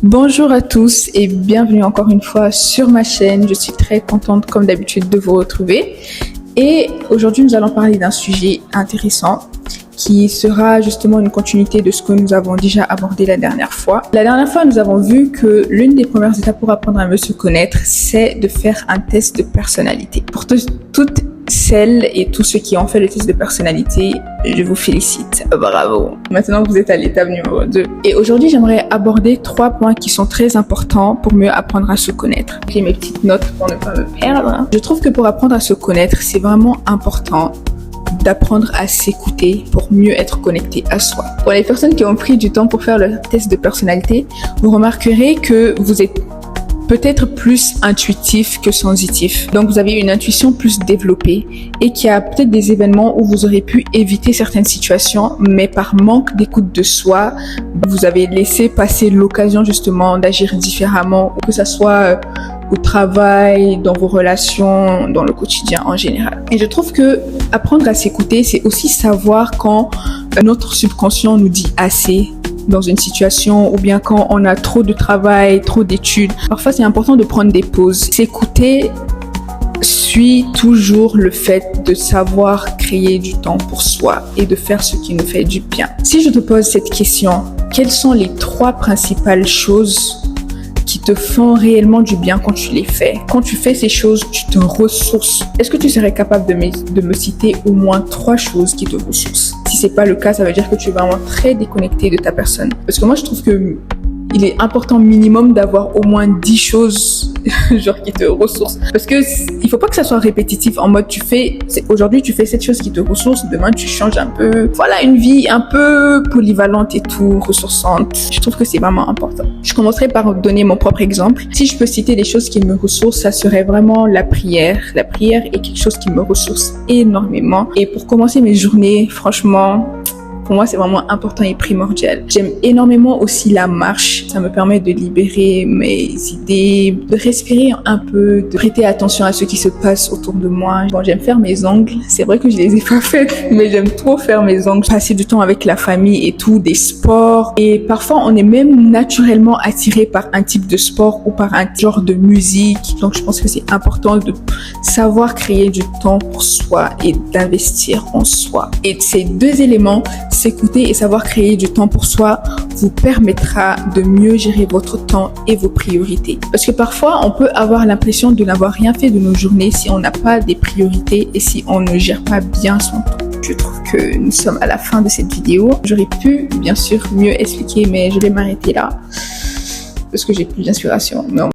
Bonjour à tous et bienvenue encore une fois sur ma chaîne. Je suis très contente comme d'habitude de vous retrouver. Et aujourd'hui nous allons parler d'un sujet intéressant qui sera justement une continuité de ce que nous avons déjà abordé la dernière fois. La dernière fois, nous avons vu que l'une des premières étapes pour apprendre à mieux se connaître, c'est de faire un test de personnalité. Pour toutes celles et tous ceux qui ont fait le test de personnalité, je vous félicite. Bravo. Maintenant, vous êtes à l'étape numéro 2. Et aujourd'hui, j'aimerais aborder 3 points qui sont très importants pour mieux apprendre à se connaître. J'ai mes petites notes pour ne pas me perdre. Je trouve que pour apprendre à se connaître, c'est vraiment important d'apprendre à s'écouter pour mieux être connecté à soi. Pour les personnes qui ont pris du temps pour faire le test de personnalité, vous remarquerez que vous êtes peut-être plus intuitif que sensitif. Donc vous avez une intuition plus développée et qu'il y a peut-être des événements où vous aurez pu éviter certaines situations, mais par manque d'écoute de soi, vous avez laissé passer l'occasion justement d'agir différemment, que ça soit au travail, dans vos relations, dans le quotidien en général. Et je trouve que apprendre à s'écouter, c'est aussi savoir quand notre subconscient nous dit assez dans une situation ou bien quand on a trop de travail, trop d'études. Parfois, c'est important de prendre des pauses. S'écouter suit toujours le fait de savoir créer du temps pour soi et de faire ce qui nous fait du bien. Si je te pose cette question, quelles sont les 3 principales choses qui te font réellement du bien quand tu les fais? Quand tu fais ces choses, tu te ressources. Est-ce que tu serais capable de me citer au moins 3 choses qui te ressourcent? Si c'est pas le cas, ça veut dire que tu es vraiment très déconnecté de ta personne. Parce que moi, je trouve que il est important minimum d'avoir au moins 10 choses genre qui te ressourcent. Parce que il faut pas que ça soit répétitif en mode aujourd'hui tu fais cette chose qui te ressource, demain tu changes un peu. Voilà, une vie un peu polyvalente et tout, ressourçante. Je trouve que c'est vraiment important. Je commencerai par donner mon propre exemple. Si je peux citer des choses qui me ressourcent, ça serait vraiment la prière. La prière est quelque chose qui me ressource énormément. Et pour commencer mes journées, franchement, pour moi, c'est vraiment important et primordial. J'aime énormément aussi la marche. Ça me permet de libérer mes idées, de respirer un peu, de prêter attention à ce qui se passe autour de moi. Bon, j'aime faire mes ongles. C'est vrai que je les ai pas faites, mais j'aime trop faire mes ongles. Passer du temps avec la famille et tout, des sports. Et parfois, on est même naturellement attiré par un type de sport ou par un genre de musique. Donc, je pense que c'est important de savoir créer du temps pour soi et d'investir en soi. Et ces 2 éléments, s'écouter et savoir créer du temps pour soi, vous permettra de mieux gérer votre temps et vos priorités. Parce que parfois, on peut avoir l'impression de n'avoir rien fait de nos journées si on n'a pas des priorités et si on ne gère pas bien son temps. Je trouve que nous sommes à la fin de cette vidéo. J'aurais pu, bien sûr, mieux expliquer, mais je vais m'arrêter là parce que j'ai plus d'inspiration. Non.